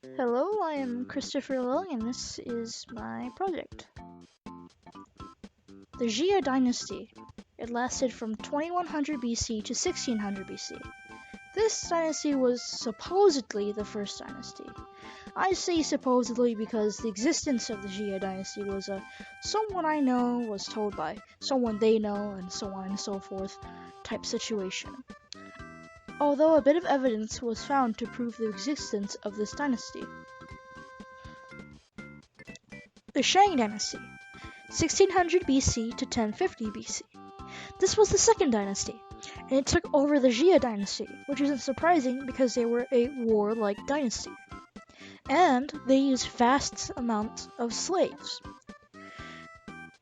Hello, I am Christopher Long, and this is my project. The Jia Dynasty. It lasted from 2100 BC to 1600 BC. This dynasty was supposedly the first dynasty. I say supposedly because the existence of the Jia dynasty was a someone I know was told by someone they know, and so on and so forth type situation. Although a bit of evidence was found to prove the existence of this dynasty. The Shang Dynasty, 1600 BC to 1050 BC. This was the second dynasty, and it took over the Jia dynasty, which isn't surprising because they were a warlike dynasty. And they used vast amounts of slaves.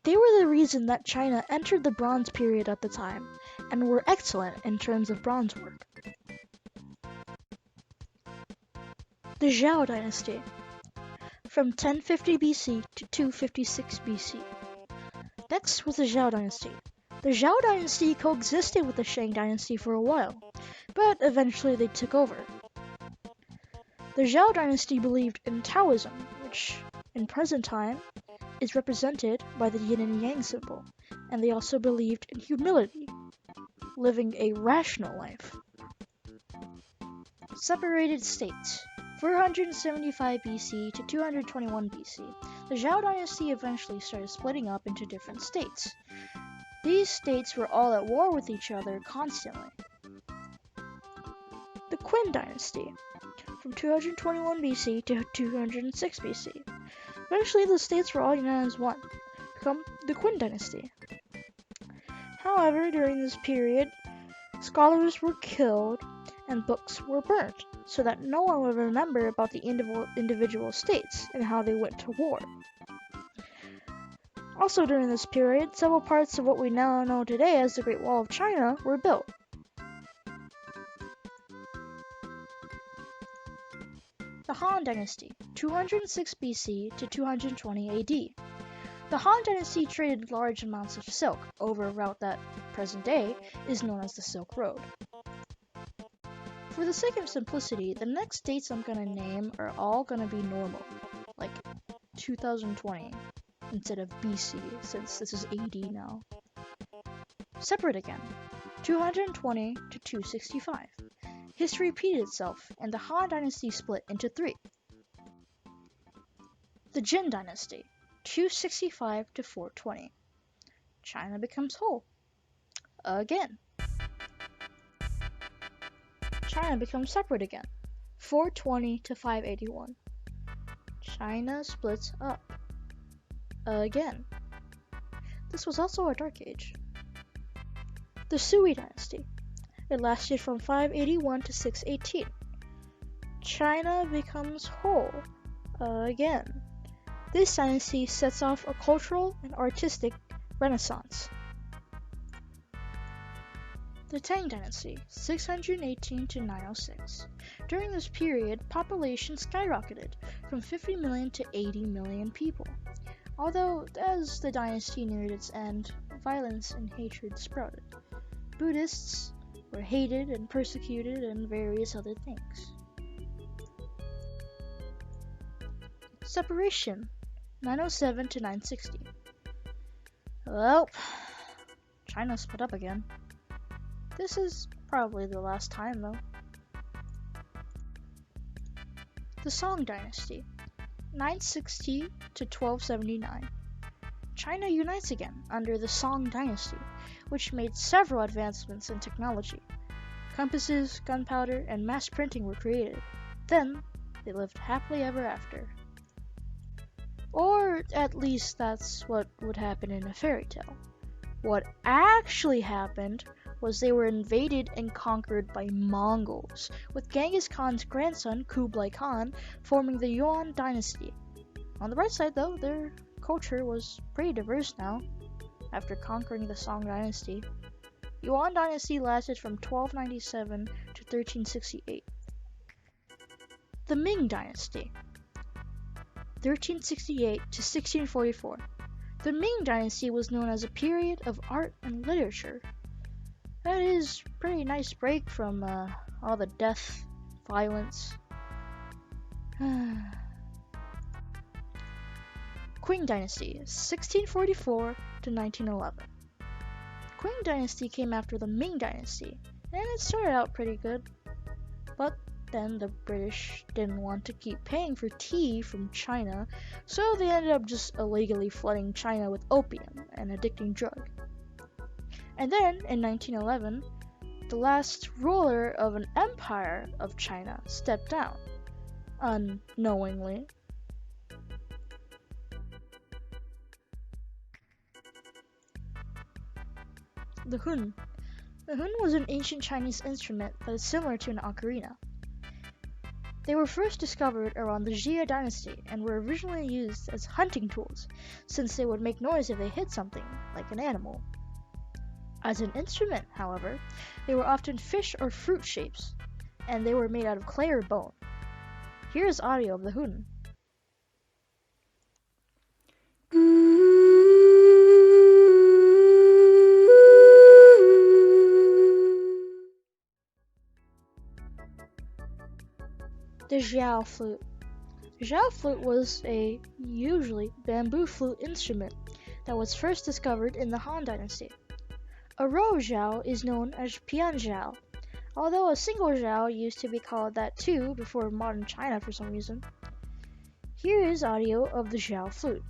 They were the reason that China entered the Bronze period at the time, and were excellent in terms of bronze work. The Zhao dynasty, from 1050 BC to 256 BC. Next was the Zhao dynasty. The Zhao dynasty coexisted with the Shang dynasty for a while, but eventually they took over. The Zhao dynasty believed in Taoism, which, in present time, is represented by the yin and yang symbol, and they also believed in humility, living a rational life. Separated states. 475 BC to 221 BC, the Zhao dynasty eventually started splitting up into different states. These states were all at war with each other constantly. The Qin dynasty, from 221 BC to 206 BC. Eventually the states were all united as one, become the Qin dynasty. However, during this period, scholars were killed and books were burnt, so that no one would remember about the individual states and how they went to war. Also during this period, several parts of what we now know today as the Great Wall of China were built. The Han Dynasty, 206 BC to 220 AD. The Han Dynasty traded large amounts of silk over a route that, present day, is known as the Silk Road. For the sake of simplicity, the next dates I'm gonna name are all gonna be normal, like 2020 instead of BC, since this is AD now. Separate again, 220 to 265. History repeated itself, and the Han Dynasty split into three. The Jin Dynasty, 265 to 420. China becomes whole. Again. China becomes separate again, 420 to 581. China splits up. Again. This was also a dark age. The Sui Dynasty. It lasted from 581 to 618. China becomes whole. Again. This dynasty sets off a cultural and artistic renaissance. The Tang Dynasty, 618 to 906. During this period, population skyrocketed from 50 million to 80 million people. Although, as the dynasty neared its end, violence and hatred sprouted. Buddhists were hated and persecuted, and various other things. Separation, 907 to 960. Well, China split up again. This is probably the last time, though. The Song Dynasty, 960 to 1279. China unites again under the Song Dynasty, which made several advancements in technology. Compasses, gunpowder, and mass printing were created. Then, they lived happily ever after. Or, at least that's what would happen in a fairy tale. What actually happened was they were invaded and conquered by Mongols, with Genghis Khan's grandson, Kublai Khan, forming the Yuan dynasty. On the bright side, though, their culture was pretty diverse now, after conquering the Song dynasty. Yuan dynasty lasted from 1297 to 1368. The Ming dynasty, 1368 to 1644. The Ming dynasty was known as a period of art and literature. That is a pretty nice break from all the death, violence. Qing Dynasty, 1644 to 1911. The Qing Dynasty came after the Ming Dynasty, and it started out pretty good. But then the British didn't want to keep paying for tea from China, so they ended up just illegally flooding China with opium, an addicting drug. And then, in 1911, the last ruler of an empire of China stepped down, unknowingly. The hun. The hun was an ancient Chinese instrument that is similar to an ocarina. They were first discovered around the Jia dynasty and were originally used as hunting tools, since they would make noise if they hit something, like an animal. As an instrument, however, they were often fish or fruit shapes, and they were made out of clay or bone. Here is audio of the hun. The Xiao flute. The Xiao flute was a usually bamboo flute instrument that was first discovered in the Han Dynasty. A row xiao is known as pian xiao, although a single xiao used to be called that too before modern China for some reason. Here is audio of the Xiao flute.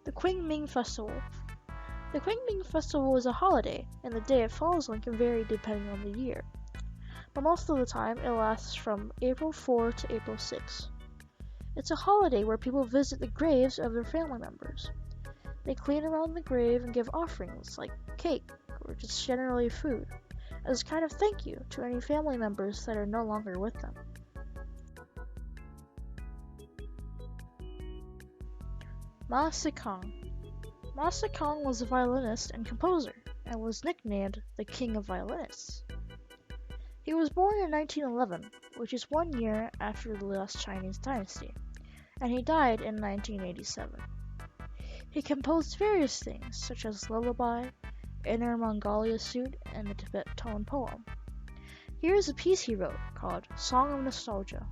The Qingming Festival. The Qingming Festival is a holiday, and the day it falls on can vary depending on the year. But most of the time, it lasts from April 4 to April 6. It's a holiday where people visit the graves of their family members. They clean around the grave and give offerings like cake or just generally food, as a kind of thank you to any family members that are no longer with them. Ma Sikong. Ma Sikong was a violinist and composer, and was nicknamed the King of Violinists. He was born in 1911, which is 1 year after the last Chinese dynasty, and he died in 1987. He composed various things, such as Lullaby, Inner Mongolia Suite, and the Tibet Tone poem. Here is a piece he wrote called Song of Nostalgia.